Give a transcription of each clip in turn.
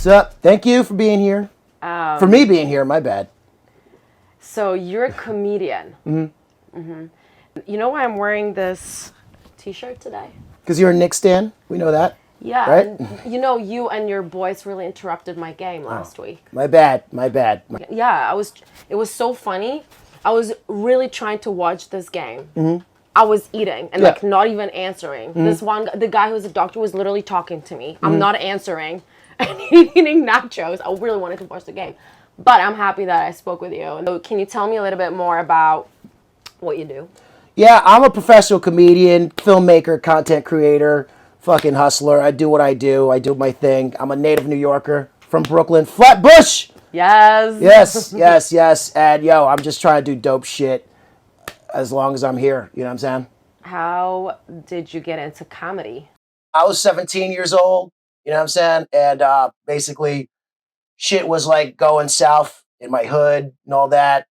What's up? Thank you for being here. For me being here, my bad. So you're a comedian. You know why I'm wearing this t-shirt today? Because you're a Knicks stan. We know that. Yeah, Right? and you and your boys really interrupted my game last week. My bad. Yeah, it was so funny. I was really trying to watch this game. I was eating and like not even answering. This the guy who's a doctor was literally talking to me. I'm not answering and eating nachos. I really wanted to watch the game. But I'm happy that I spoke with you. And so can you tell me a little bit more about what you do? Yeah, I'm a professional comedian, filmmaker, content creator, fucking hustler. I do what I do. I do my thing. I'm a native New Yorker from Brooklyn, Flatbush. Yes. Yes. And yo, I'm just trying to do dope shit as long as I'm here. You know what I'm saying? How did you get into comedy? I was 17 years old. You know what I'm saying? And basically, shit was like going south in my hood and all that.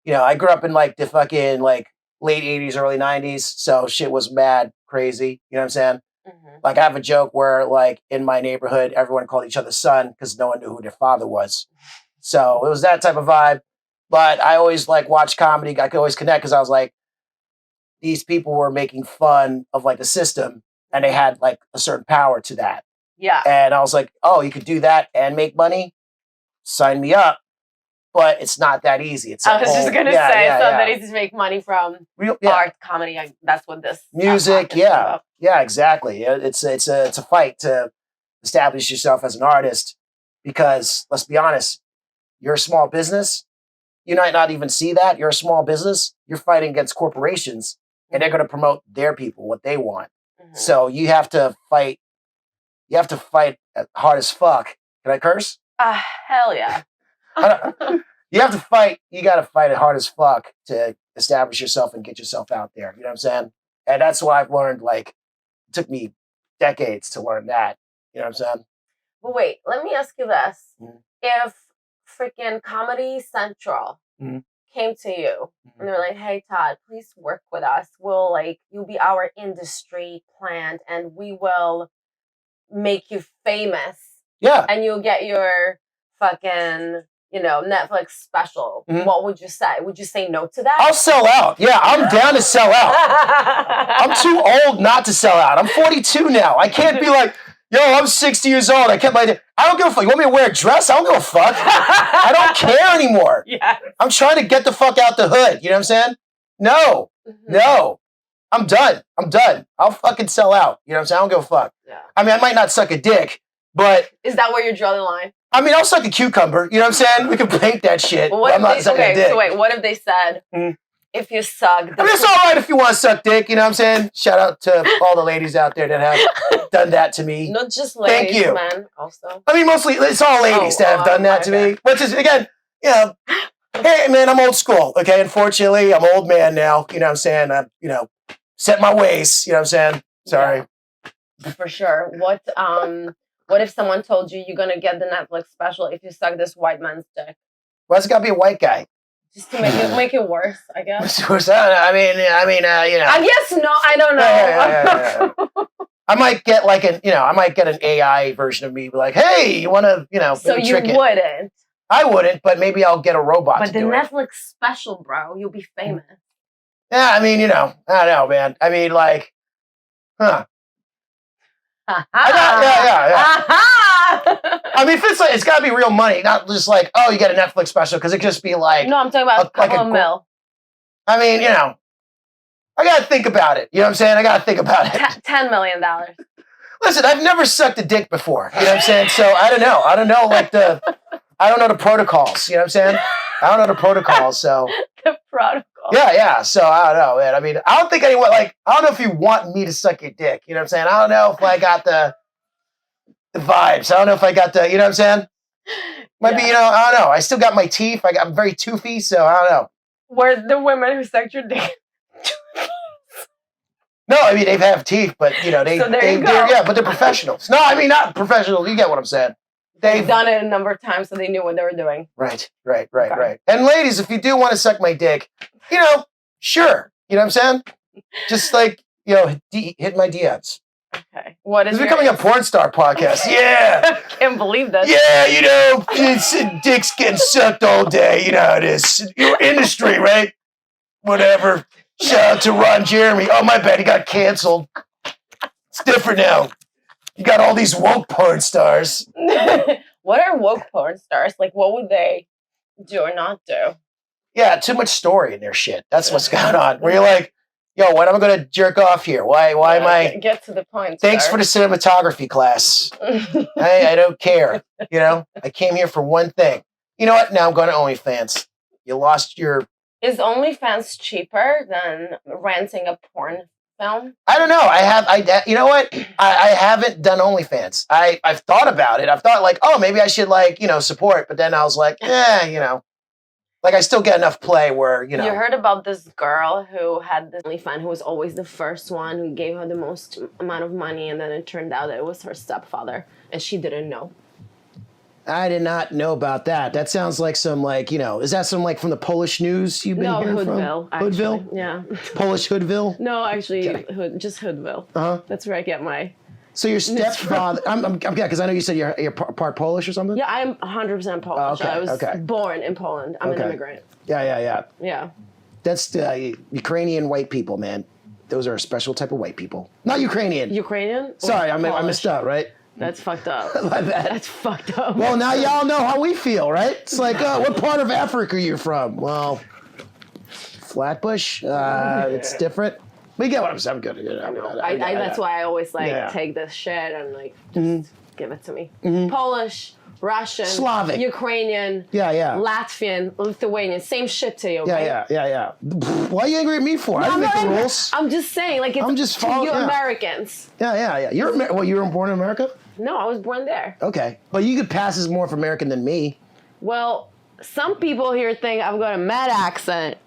You know, I grew up in like the fucking like late 80s, early 90s. So shit was mad crazy. You know what I'm saying? Like I have a joke where like in my neighborhood, everyone called each other son because no one knew who their father was. So it was that type of vibe. But I always like watch comedy. I could always connect because I was like, these people were making fun of like the system and they had like a certain power to that. Yeah. And I was like, oh, you could do that and make money? Sign me up. But it's not that easy. It's I was just going to say, it's not that easy to make money from art, comedy. That's what this music, yeah, exactly. It's a fight to establish yourself as an artist because let's be honest, you're a small business. You might not even see that. You're a small business. You're fighting against corporations, and they're going to promote their people, what they want. So you have to fight. You have to fight hard as fuck. Can I curse? Hell yeah. You have to fight. You got to fight it hard as fuck to establish yourself and get yourself out there. You know what I'm saying? And that's what I've learned. Like, it took me decades to learn that. You know what I'm saying? But wait, let me ask you this. If freaking Comedy Central came to you and they're like, hey, Todd, please work with us. You'll be our industry plant and we will make you famous. Yeah. And you'll get your fucking, Netflix special. What would you say? Would you say no to that? I'll sell out. Yeah, I'm down to sell out. I'm too old not to sell out. I'm 42 now. I can't be like, yo, I'm 60 years old. I don't give a fuck. You want me to wear a dress? I don't give a fuck. I don't care anymore. Yeah. I'm trying to get the fuck out the hood. You know what I'm saying? No. I'm done. I'll fucking sell out. You know what I'm saying? I don't give a fuck. Yeah. I mean, I might not suck a dick, but... Is that where you draw the line? I mean, I'll suck a cucumber. You know what I'm saying? We can paint that shit. Well, I'm not sucking a dick. So wait, what if they said, if you suck... I mean, it's all right if you want to suck dick. You know what I'm saying? Shout out to all the ladies out there that have done that to me. Not just ladies, Thank you. men also. I mean, mostly it's all ladies that have done that to me. Which is, again, hey, man, I'm old school. Okay, unfortunately, I'm an old man now. You know what I'm saying? I, set my ways. You know what I'm saying? Sorry. Yeah, for sure. What if someone told you you're gonna get the Netflix special if you suck this white man's dick? Why does it gotta be a white guy? Just to make it worse, I guess. I mean, I guess no, I don't know. Yeah. I might get like an AI version of me, be like, hey, you want to, So you wouldn't. I wouldn't, but maybe I'll get a robot. But the Netflix special, bro, you'll be famous. Yeah, I mean, I don't know, man. I mean, like, huh. Yeah. I mean, if it's got to be real money, not just like, oh, you get a Netflix special, because it could just be like... No, I'm talking about a couple of mil. I mean, I got to think about it. You know what I'm saying? I got to think about it. $10 million. Listen, I've never sucked a dick before. You know what I'm saying? So I don't know. I don't know the protocols. You know what I'm saying? I don't know the protocols, so... The protocol. Yeah. So I don't know, man. I mean, I don't think anyone, I don't know if you want me to suck your dick. You know what I'm saying? I don't know if I got the vibes. I don't know if I got the, you know what I'm saying? Might be, I don't know. I still got my teeth. I'm very toothy, so I don't know. Were the women who sucked your dick? No, I mean, they have teeth, but, but they're professionals. No, I mean, not professionals. You get what I'm saying. They've done it a number of times, so they knew what they were doing. Right. And ladies, if you do want to suck my dick, sure. You know what I'm saying? Just hit my DMs. Okay. What is It's becoming a porn star podcast. Yeah. I can't believe that. Yeah, you know, dick's getting sucked all day. You know how it is. Your industry, right? Whatever. Shout out to Ron Jeremy. Oh, my bad. He got canceled. It's different now. You got all these woke porn stars. What are woke porn stars? Like, what would they do or not do? Yeah, too much story in their shit. That's what's going on. Where you're like, yo, when am I going to jerk off here? Why am I... Get to the point, Thanks sir. for the cinematography class. I don't care. You know, I came here for one thing. You know what? Now I'm going to OnlyFans. You lost your... Is OnlyFans cheaper than renting a porn film? I don't know. You know what? I haven't done OnlyFans. I've thought about it. I've thought like, oh, maybe I should like, you know, support. But then I was like, you know, like I still get enough play where, you know. You heard about this girl who had this OnlyFans who was always the first one who gave her the most amount of money, and then it turned out that it was her stepfather, and she didn't know. I did not know about that. That sounds like some like, you know, is that some like from the Polish news you've been hearing Hoodville, from? Actually. Hoodville? Yeah. Polish Hoodville? No, actually, Okay. just Hoodville. Uh-huh. That's where I get my... So your stepfather, I'm because I know you said you're part Polish or something? Yeah, I'm 100% Polish. Okay, I was okay. born in Poland. I'm an immigrant. Yeah. Yeah. That's Ukrainian white people, man. Those are a special type of white people. Not Ukrainian. Ukrainian? Sorry, I missed out, right? That's fucked up. My bad. That's fucked up. Well, now y'all know how we feel, right? It's like, what part of Africa are you from? Well, Flatbush. It's different. We get what I'm saying. I'm good. That's why I always take this shit and like just give it to me. Polish, Russian, Slavic, Ukrainian, Latvian, Lithuanian, same shit to you. Yeah. Why are you angry at me for? I didn't make the rules. I'm just saying, like, it's I'm just to you Americans. Yeah. You were born in America? No, I was born there. Okay, but you could pass as more of American than me. Well, some people here think I've got a mad accent.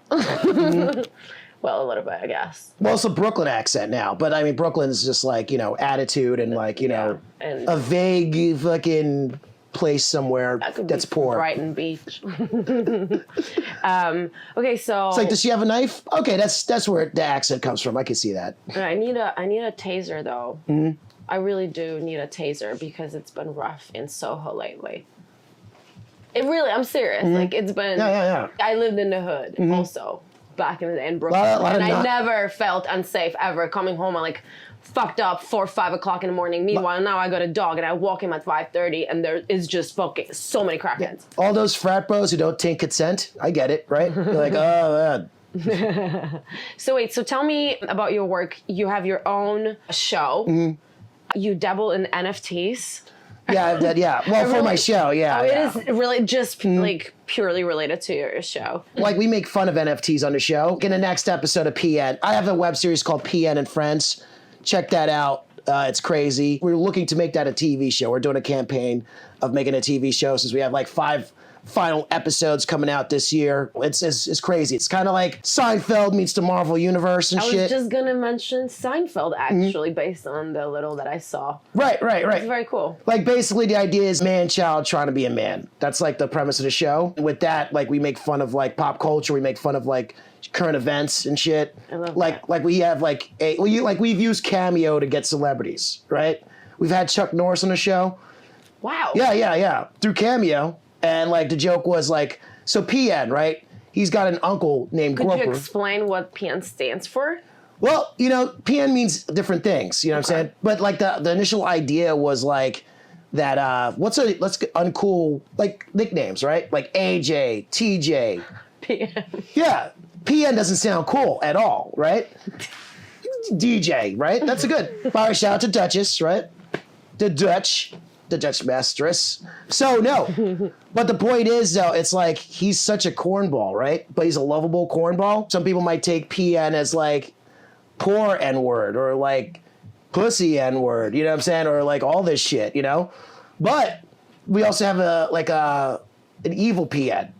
Well, a little bit, I guess. Well, it's a Brooklyn accent now, but I mean, Brooklyn's just like, you know, attitude and like, you know, and a vague fucking place somewhere that's poor. Brighton Beach. Okay, so it's like, does she have a knife? Okay, that's where the accent comes from. I can see that. I need a taser though. Mm-hmm. I really do need a taser because it's been rough in Soho lately. I'm serious. Mm-hmm. Like, it's been. Yeah. I lived in the hood also. Back in Brooklyn, and I never felt unsafe ever coming home. I'm like fucked up 4 or 5 o'clock in the morning. Meanwhile, now I got a dog, and I walk him at 5:30, and there is just fucking so many crackheads. All those frat bros who don't take consent, I get it, right? You're like, oh, man. So tell me about your work. You have your own show. Mm-hmm. You dabble in NFTs. Yeah. Well, for my show, it is really just like purely related to your show. Like, we make fun of NFTs on the show. In the next episode of PN, I have a web series called PN and Friends. Check that out. It's crazy. We're looking to make that a TV show. We're doing a campaign of making a TV show since we have like 5 final episodes coming out this year. It's crazy. It's kind of like Seinfeld meets the Marvel Universe and shit. I was just going to mention Seinfeld, actually, based on the little that I saw. Right. It's very cool. Like, basically, the idea is man-child trying to be a man. That's, like, the premise of the show. With that, like, we make fun of, like, pop culture. We make fun of, like, current events and shit. I love that. Like, we have, like, we've used Cameo to get celebrities, right? We've had Chuck Norris on the show. Wow. Yeah. Through Cameo. And, like, the joke was, like, so PN, right? He's got an uncle named Groper. Could you explain what PN stands for? Well, you know, PN means different things, you know what I'm saying? But, like, the initial idea was, like, that, let's get uncool, like, nicknames, right? Like AJ, TJ. PN. Yeah. PN doesn't sound cool at all, right? DJ, right? That's a good. Fire shout out to Dutchess, right? The Dutch Mistress. So, no. But the point is, though, it's like, he's such a cornball, right? But he's a lovable cornball. Some people might take PN as, like, poor N-word, or, like, pussy N-word, you know what I'm saying? Or, like, all this shit, you know? But we also have, an evil PN.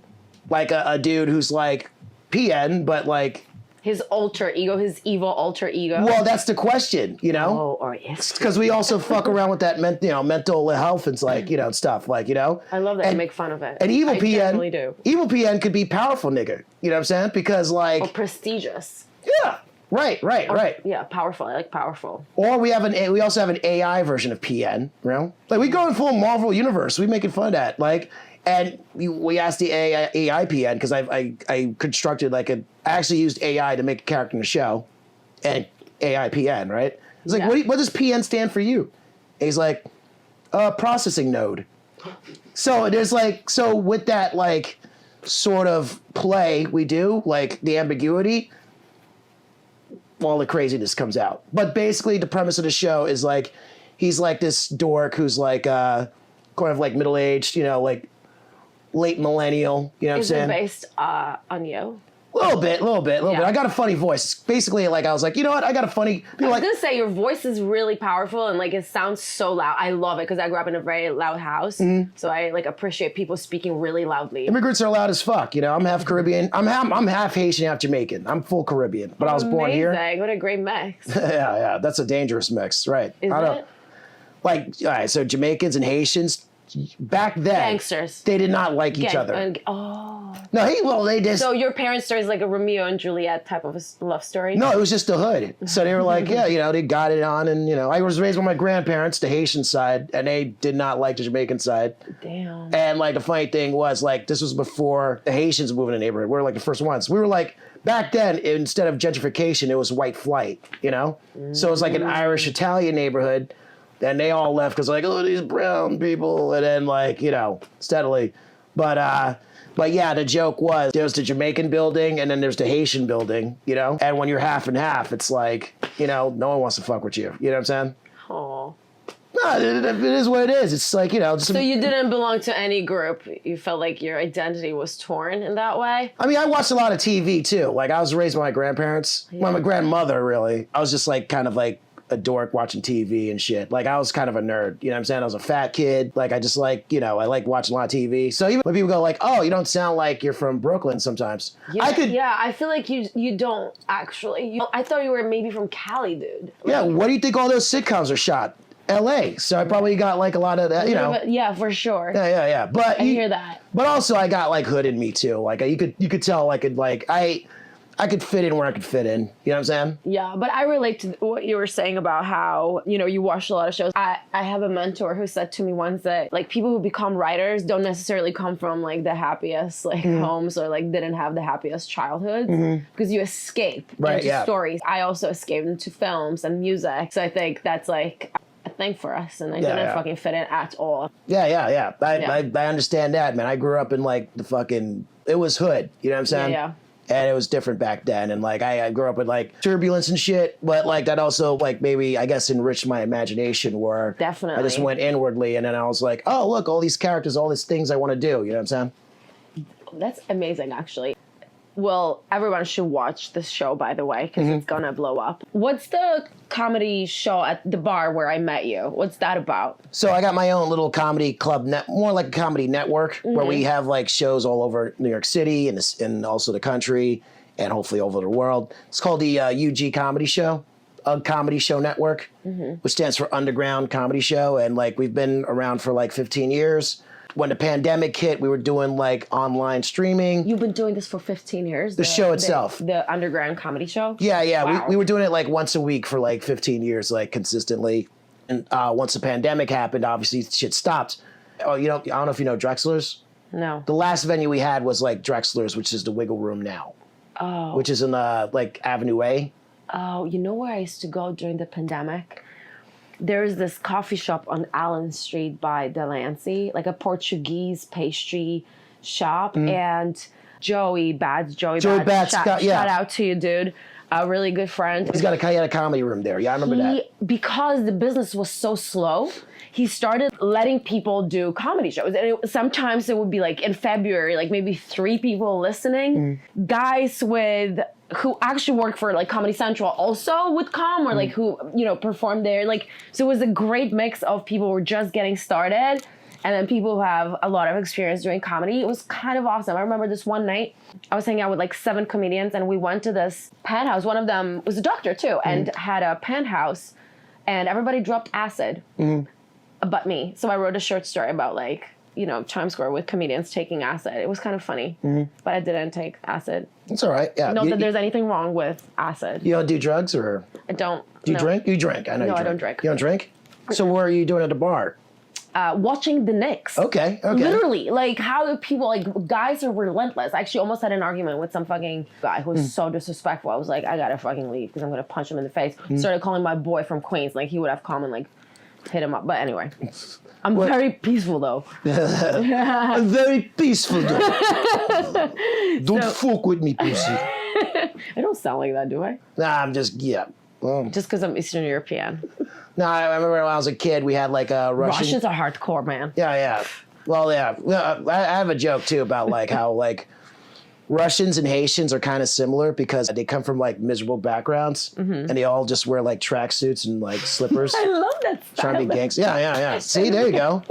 Like, a dude who's, like, PN, but, like... His alter ego, his evil alter ego. Well, that's the question, you know? Oh, or is because we also fuck around with that, mental health and like, you know, stuff, like, you know. I love that you make fun of it. And evil PN, definitely do. Evil PN could be powerful nigga, you know what I'm saying? Because like, or prestigious. Yeah, Right. Yeah, powerful. I like powerful. Or we also have an AI version of PN, you know? Like we go in full Marvel universe. We making fun of that. Like, and we asked the AI PN because I constructed I actually used AI to make a character in the show, and AI PN, right? It's like, what does PN stand for you? And he's like, processing node. So there's so with that sort of play we do, the ambiguity, all the craziness comes out. But basically the premise of the show is he's this dork who's kind of middle-aged, late millennial, you know what I'm saying? Is it based on you? A little bit. I got a funny voice. It's basically, I was like, you know what? I got a funny... I was going to say, your voice is really powerful and, it sounds so loud. I love it because I grew up in a very loud house. Mm-hmm. So I, appreciate people speaking really loudly. Immigrants are loud as fuck, I'm half Caribbean. I'm half Haitian, half Jamaican. I'm full Caribbean. But I was born here. Amazing. What a great mix. yeah. That's a dangerous mix, right. Is it? All right, so Jamaicans and Haitians... Back then, gangsters. They did not like each other. No, they just. So your parents' story is like a Romeo and Juliet type of a love story. No, it was just the hood. So they were like, yeah, they got it on, and I was raised with my grandparents, the Haitian side, and they did not like the Jamaican side. Damn. And the funny thing was, this was before the Haitians moved in the neighborhood. We were the first ones. We were back then, instead of gentrification, it was white flight. So it was an Irish Italian neighborhood. And they all left because these brown people, and then steadily, but yeah, the joke was there's the Jamaican building and then there's the Haitian building, and when you're half and half, it's no one wants to fuck with you, you know what I'm saying? Oh. No, it is what it is. It's just. So you didn't belong to any group. You felt like your identity was torn in that way. I mean, I watched a lot of TV too. I was raised by my grandparents, my grandmother really. I was just kind of a dork watching TV and shit. I was kind of a nerd, you know what I'm saying? I was a fat kid. I just I like watching a lot of TV. So even when people go oh, you don't sound like you're from Brooklyn sometimes. Yeah, I feel like you don't actually. I thought you were maybe from Cali, dude. Yeah, where do you think all those sitcoms are shot? LA. So I probably got a lot of that, Yeah, for sure. Yeah. But I hear that. But also I got hood in me too. You could tell I could fit in where I could fit in. You know what I'm saying? Yeah, but I relate to what you were saying about how, you watch a lot of shows. I have a mentor who said to me once that, people who become writers don't necessarily come from, the happiest, homes or, didn't have the happiest childhoods. Because you escape into stories. I also escaped into films and music. So I think that's, a thing for us. And I didn't fucking fit in at all. Yeah. I understand that, man. I grew up in, the fucking... It was hood. You know what I'm saying? Yeah. And it was different back then. And I grew up with turbulence and shit, but that also maybe I guess enriched my imagination where definitely I just went inwardly and then I was oh look, all these characters, all these things I want to do, you know what I'm saying? That's amazing actually. Well, everyone should watch this show, by the way, because it's gonna blow up. What's the comedy show at the bar where I met you? What's that about? So I got my own little comedy club, more like a comedy network, where we have shows all over New York City and also the country and hopefully over the world. It's called the UG Comedy Show, Comedy Show Network, which stands for Underground Comedy Show. And we've been around for 15 years. When the pandemic hit, we were doing online streaming. You've been doing this for 15 years? The show itself. The Underground Comedy Show? Yeah. Wow. We were doing it once a week for 15 years, consistently. And once the pandemic happened, obviously shit stopped. Oh, I don't know if you know Drexler's? No. The last venue we had was Drexler's, which is the Wiggle Room now. Oh. Which is in Avenue A. Oh, you know where I used to go during the pandemic? There's this coffee shop on Allen Street by Delancey, a Portuguese pastry shop. And Joey Bats, shout out to you, dude. A really good friend. He had a comedy room there. Yeah, I remember that. Because the business was so slow, he started letting people do comedy shows. And sometimes it would be in February, maybe 3 people listening. Guys who actually work for Comedy Central also would come or who, perform there. So it was a great mix of people who were just getting started and then people who have a lot of experience doing comedy. It was kind of awesome. I remember this one night, I was hanging out with 7 comedians and we went to this penthouse. One of them was a doctor too and had a penthouse and everybody dropped acid but me. So I wrote a short story about Times Square with comedians taking acid. It was kind of funny, but I didn't take acid. It's all right. Yeah. Not that there's anything wrong with acid. You don't do drugs, or I don't. do you drink? You drink. I know. No, you I don't drink. You don't drink? So what are you doing at the bar? Watching the Knicks. Okay. Literally, like, how do people, like, guys are relentless. I actually almost had an argument with some fucking guy who was so disrespectful. I was like, I gotta fucking leave because I'm gonna punch him in the face. Started calling my boy from Queens, like, he would have come and, like, hit him up. But anyway, I'm very peaceful, though. I'm very peaceful, though. Don't fuck with me, pussy. I don't sound like that, do I? Nah, I'm just, Just because I'm Eastern European. No, I remember when I was a kid, we had like a Russians are hardcore, man. Yeah. Well, yeah. I have a joke too about like how like Russians and Haitians are kind of similar because they come from like miserable backgrounds and they all just wear like tracksuits and like slippers. I love that style. Trying to be gangsters. Yeah. See, there you go.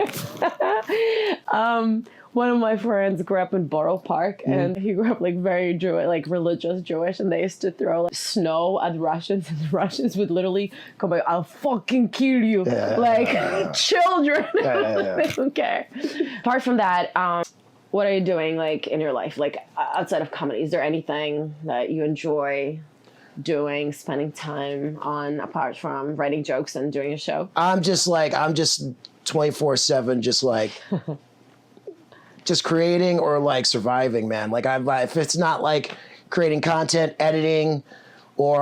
One of my friends grew up in Borough Park, and he grew up like very Jewish, like religious Jewish, and they used to throw like snow at Russians, and the Russians would literally come like, "I'll fucking kill you," children. They don't care. Apart from that, what are you doing like in your life, like outside of comedy? Is there anything that you enjoy doing, spending time on, apart from writing jokes and doing a show? I'm just 24/7, just like. Just creating or like surviving, man. Like if it's not like creating content, editing, or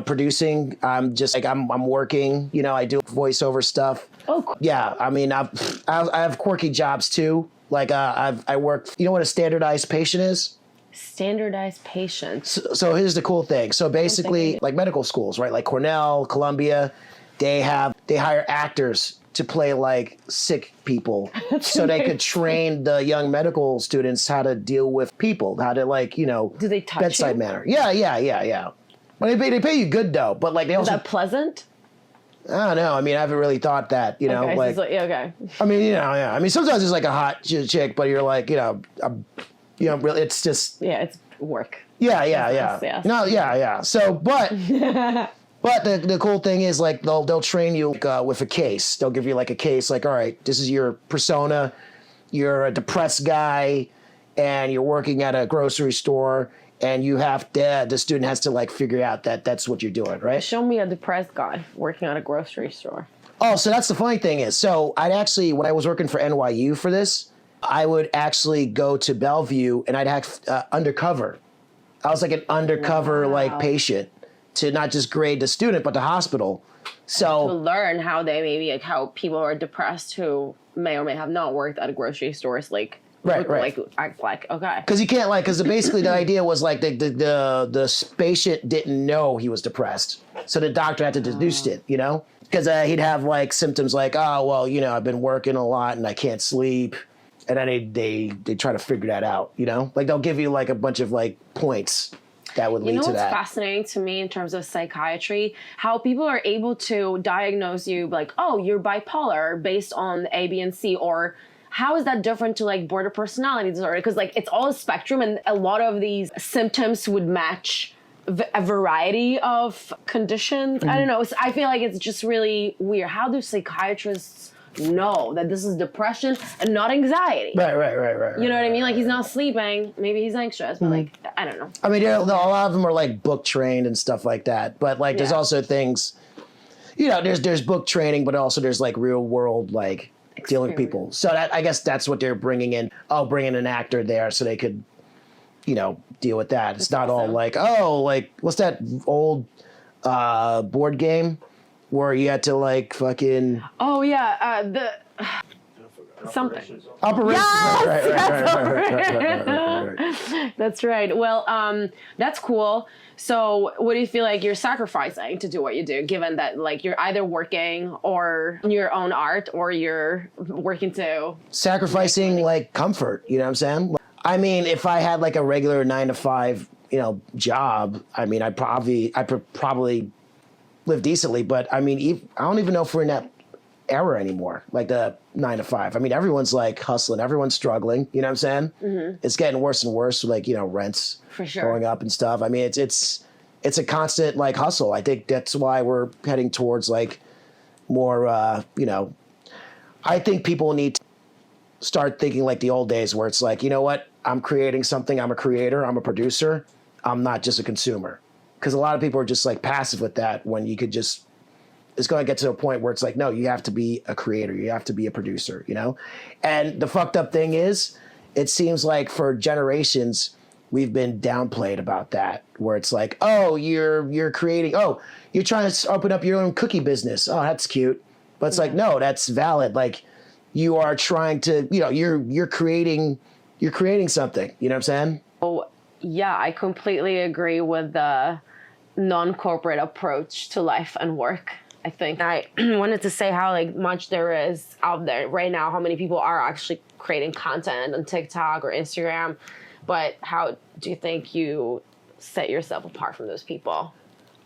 producing, I'm just like I'm working. I do voiceover stuff. Oh, cool. Yeah. I mean, I have quirky jobs too. Like I work. You know what a standardized patient is? Standardized patient. So here's the cool thing. So basically, like medical schools, right? Like Cornell, Columbia, they hire actors to play like sick people so they could train the young medical students how to deal with people, how to like, do they touch bedside you? Manner. Yeah. Well, they pay you good though, but like they also. Is that pleasant? I don't know. I mean, I haven't really thought that, Okay, like. so okay. I mean, yeah. I mean, sometimes it's like a hot chick, but you're like, really, it's just. Yeah, it's work. Yeah. Yes. No, yeah. So, but. But the cool thing is, like, they'll train you with a case. They'll give you, like, a case, like, all right, this is your persona. You're a depressed guy, and you're working at a grocery store, and the student has to, like, figure out that that's what you're doing, right? Show me a depressed guy working at a grocery store. Oh, so that's the funny thing is, so I'd actually, when I was working for NYU for this, I would actually go to Bellevue, and I'd have undercover. I was, like, an undercover, like, patient. To not just grade the student, but the hospital. So to learn how they like how people are depressed who may or may have not worked at a grocery stores, like right. like act like okay. Because you can't because basically the idea was like the patient didn't know he was depressed, so the doctor had to deduce it, because he'd have like symptoms like, oh well, I've been working a lot and I can't sleep, and then they try to figure that out, like they'll give you like a bunch of like points. That would lead to that. What's fascinating to me in terms of psychiatry, how people are able to diagnose you like, oh, you're bipolar based on A, B, and C, or how is that different to like border personality disorder? Because like it's all a spectrum, and a lot of these symptoms would match a variety of conditions. I don't know. I feel like it's just really weird. How do psychiatrists know that this is depression and not anxiety? Right. You know what I mean? Like he's not sleeping. Maybe he's anxious, but like, I don't know. I mean, a lot of them are like book trained and stuff like that. But like, there's also things, there's book training, but also there's like real world, like dealing with people. So I guess that's what they're bringing in. Oh, bringing an actor there so they could, deal with that. It's not all like, what's that old board game? Where you had to like fucking. Oh yeah, something. Operation. Right. That's right. Well, that's cool. So, what do you feel like you're sacrificing to do what you do? Given that like you're either working or your own art, or you're working to sacrificing like comfort. You know what I'm saying? I mean, if I had like a regular 9-to-5, job, I mean, I probably live decently, but I mean, I don't even know if we're in that era anymore, like the 9-to-5. I mean, everyone's like hustling, everyone's struggling, you know what I'm saying? Mm-hmm. It's getting worse and worse, like, rents for sure going up and stuff. I mean, it's a constant like hustle. I think that's why we're heading towards like more, I think people need to start thinking like the old days where it's like, you know what? I'm creating something. I'm a creator. I'm a producer. I'm not just a consumer. Because a lot of people are just like passive with that when you could just, it's going to get to a point where it's like, no, you have to be a creator. You have to be a producer, you know? And the fucked up thing is, it seems like for generations, we've been downplayed about that, where it's like, oh, you're creating, oh, you're trying to open up your own cookie business. Oh, that's cute. But it's like, no, that's valid. Like, you are trying to, you know, you're creating something. You know what I'm saying? Oh, yeah, I completely agree with the non-corporate approach to life and work. I think I wanted to say how like much there is out there right now, how many people are actually creating content on TikTok or Instagram, but how do you think you set yourself apart from those people?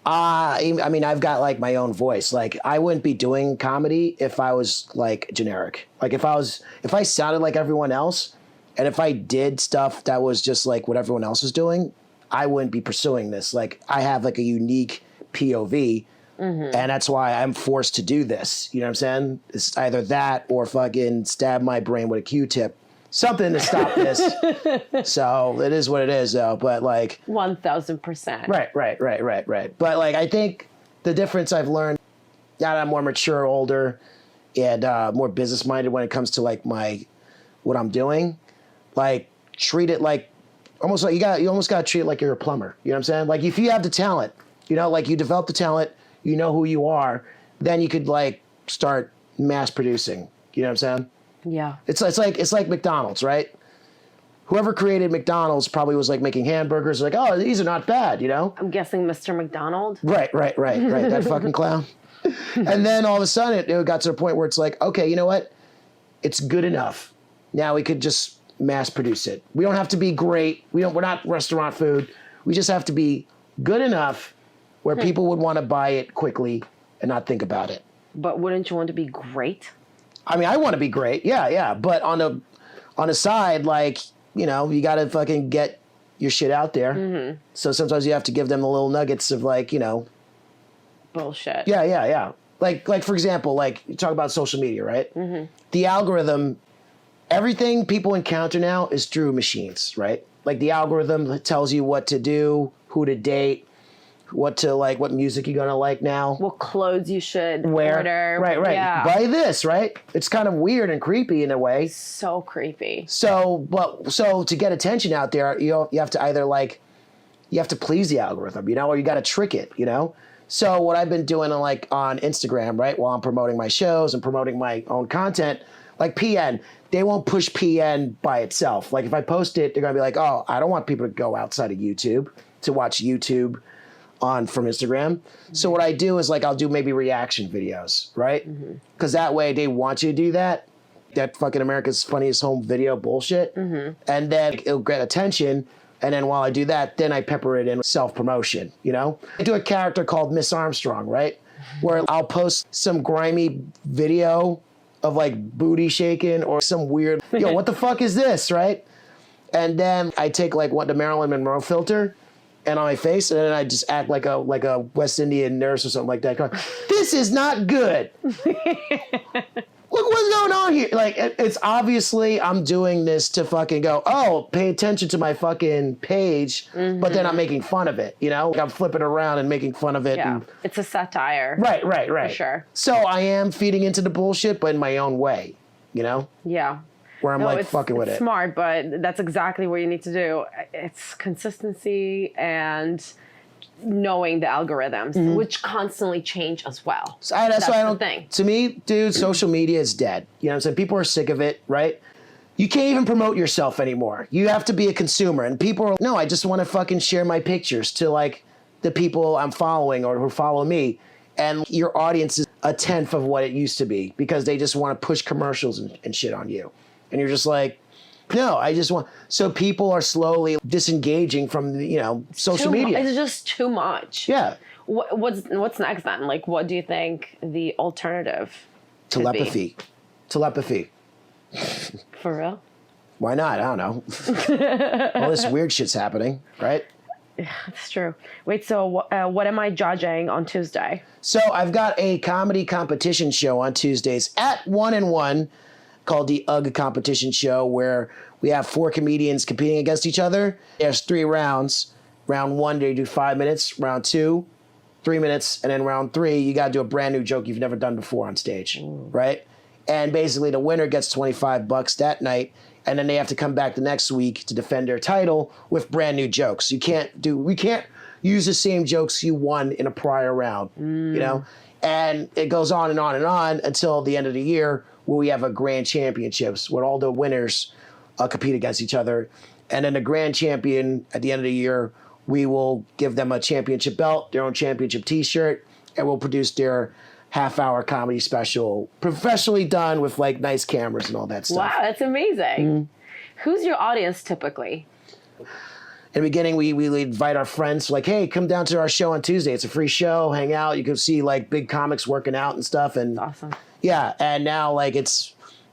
I mean, I've got like my own voice. Like, I wouldn't be doing comedy if I was like generic. Like, if I sounded like everyone else, and if I did stuff that was just like what everyone else was doing, I wouldn't be pursuing this. Like, I have like a unique POV. And that's why I'm forced to do this. You know what I'm saying? It's either that or fucking stab my brain with a Q-tip. Something to stop this. So it is what it is, though. But like 1000%. Right. But like, I think the difference I've learned now that I'm more mature, older, and more business minded when it comes to like what I'm doing. Like, treat it like almost like you almost got to treat it like you're a plumber. You know what I'm saying? Like, if you have the talent, you know, like you develop the talent. You know who you are, then you could like start mass producing. You know what I'm saying? Yeah. It's like McDonald's, right? Whoever created McDonald's probably was like making hamburgers, like, oh, these are not bad, you know? I'm guessing Mr. McDonald. Right. That fucking clown. And then all of a sudden it got to the point where it's like, okay, you know what? It's good enough. Now we could just mass produce it. We don't have to be great. We're not restaurant food. We just have to be good enough where people would want to buy it quickly and not think about it. But wouldn't you want to be great? I mean, I want to be great. Yeah. But on a side, like, you know, you got to fucking get your shit out there. So sometimes you have to give them the little nuggets of like, you know. Bullshit. Yeah. Like for example, like you talk about social media, right? The algorithm, everything people encounter now is through machines, right? Like the algorithm tells you what to do, who to date, what music you're gonna like now, what clothes you should wear. Order. Right. Yeah. Buy this, right? It's kind of weird and creepy in a way. So creepy. So to get attention out there, you have to either like, you have to please the algorithm, you know, or you got to trick it, you know. So what I've been doing on Instagram, right, while I'm promoting my shows and promoting my own content, like PN, they won't push PN by itself. Like if I post it, they're gonna be like, oh, I don't want people to go outside of YouTube to watch YouTube from Instagram. So what I do is like, I'll do maybe reaction videos, right? Because that way they want you to do that fucking America's Funniest Home Video bullshit. And then it'll get attention. And then while I do that, then I pepper it in self-promotion, you know? I do a character called Miss Armstrong, right? Where I'll post some grimy video of like booty shaking or some weird, yo, what the fuck is this, right? And then I take like the Marilyn Monroe filter and on my face, and then I just act like a West Indian nurse or something like that. This is not good. Look what's going on here. Like, it's obviously I'm doing this to fucking go, oh, pay attention to my fucking page, but then I'm making fun of it, you know? Like I'm flipping around and making fun of it. Yeah, and, it's a satire. Right. For sure. So I am feeding into the bullshit, but in my own way, you know? Yeah. Where I'm fucking with it. It's smart, but that's exactly what you need to do. It's consistency and knowing the algorithms, which constantly change as well. So that's why I don't think. To me, dude, social media is dead. You know what I'm saying? People are sick of it, right? You can't even promote yourself anymore. You have to be a consumer. And people are, no, I just want to fucking share my pictures to like the people I'm following or who follow me. And your audience is a tenth of what it used to be because they just want to push commercials and shit on you. And you're just like, no, I just want. So people are slowly disengaging from, social media. It's just too much. Yeah. What's next then? Like, what do you think the alternative could be? Telepathy. For real? Why not? I don't know. All this weird shit's happening, right? Yeah, that's true. Wait, so what am I judging on Tuesday? So I've got a comedy competition show on Tuesdays at 1 and 1. called the UGG competition show, where we have 4 comedians competing against each other. There's 3 rounds. Round 1, they do 5 minutes. Round 2, 3 minutes. And then round 3, you got to do a brand new joke you've never done before on stage, right? And basically the winner gets $25 that night. And then they have to come back the next week to defend their title with brand new jokes. We can't use the same jokes you won in a prior round, you know? And it goes on and on and on until the end of the year, where we have a grand championships where all the winners compete against each other. And then the grand champion at the end of the year, we will give them a championship belt, their own championship t-shirt, and we'll produce their half-hour comedy special, professionally done with like nice cameras and all that stuff. Wow, that's amazing. Who's your audience typically? In the beginning, we invite our friends, like, hey, come down to our show on Tuesday. It's a free show. Hang out. You can see like big comics working out and stuff. And Awesome. Yeah, and now like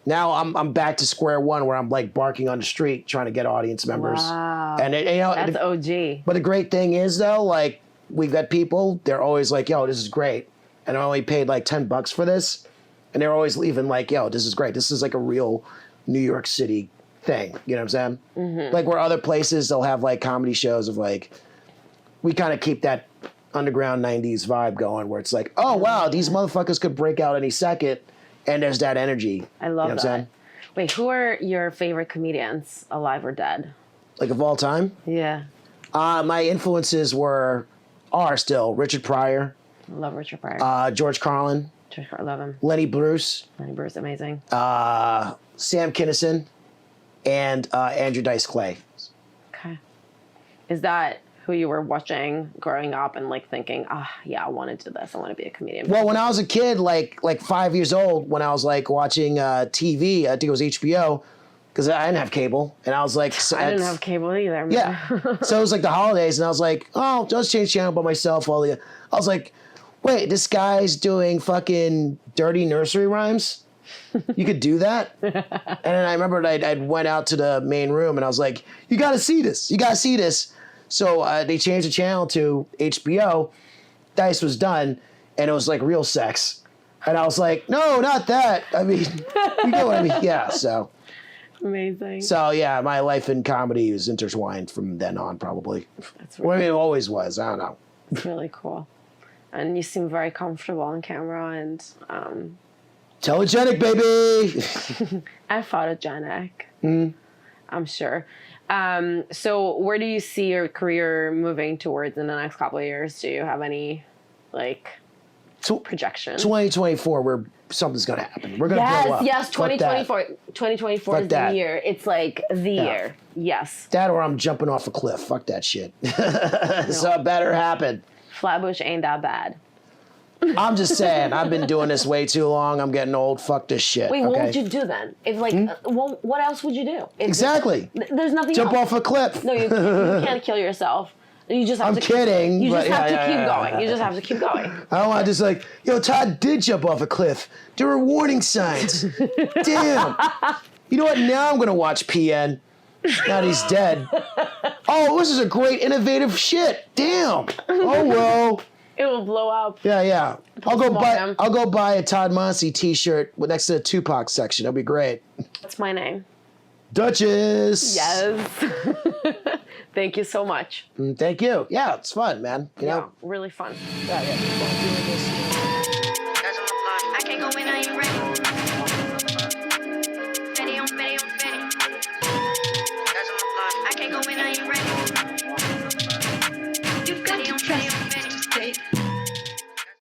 I'm back to square one, where I'm like barking on the street trying to get audience members. Wow. And That's OG. But the great thing is though, like we've got people, they're always like, yo, this is great. And I only paid like $10 for this. And they're always leaving like, yo, this is great. This is like a real New York City thing. You know what I'm saying? Like where other places, they'll have like comedy shows of like, we kind of keep that underground 90s vibe going, where it's like, oh, wow, these motherfuckers could break out any second. And there's that energy. I love you know that. What I'm saying? Wait, who are your favorite comedians, alive or dead? Like of all time? Yeah. My influences are still Richard Pryor. I love Richard Pryor. George Carlin. I love him. Lenny Bruce. Lenny Bruce, amazing. Sam Kinison. And Andrew Dice Clay. Okay. Is that who you were watching growing up and like thinking, yeah, I want to do this. I want to be a comedian. Well, when I was a kid, like 5 years old, when I was like watching TV, I think it was HBO, because I didn't have cable, and I was like, I didn't have cable either. Man. Yeah. So it was like the holidays, and I was like, oh, just change channel by myself. I was like, wait, this guy's doing fucking dirty nursery rhymes? You could do that? And then I remember I went out to the main room, and I was like, you got to see this. You got to see this. So they changed the channel to HBO. Dice was done, and it was like real sex. And I was like, no, not that. I mean, you know what I mean? Yeah, so. Amazing. So, yeah, my life in comedy was intertwined from then on, probably. That's Well, I mean, it always was. I don't know. It's really cool. And you seem very comfortable on camera and... Telegenic, baby! and photogenic. I'm sure. So where do you see your career moving towards in the next couple of years? Do you have any, like, projections? 2024, where something's going to happen. We're going to blow up. Yes, 2024. 2024 is the year. It's like the year. Yes. That or I'm jumping off a cliff. Fuck that shit. So it better happen. Flatbush ain't that bad. I'm just saying, I've been doing this way too long. I'm getting old. Fuck this shit. Wait, what would you do then? If like, what else would you do? Exactly. There's nothing Jump else. off a cliff. No, you can't kill yourself. You just have I'm to kidding. You just have to keep yeah. going. You just have to keep going. I don't want to just like, yo, Todd did jump off a cliff. There were warning signs. Damn. You know what? Now I'm going to watch PN. Now that he's dead. Oh, this is a great innovative shit. Damn. Oh, well. It will blow up. Yeah. I'll go buy a Todd Montesi t-shirt next to the Tupac section. That'll be great. That's my name. Dutchess. Yes. Thank you so much. Thank you. Yeah, it's fun, man. You know? Really fun. Yeah.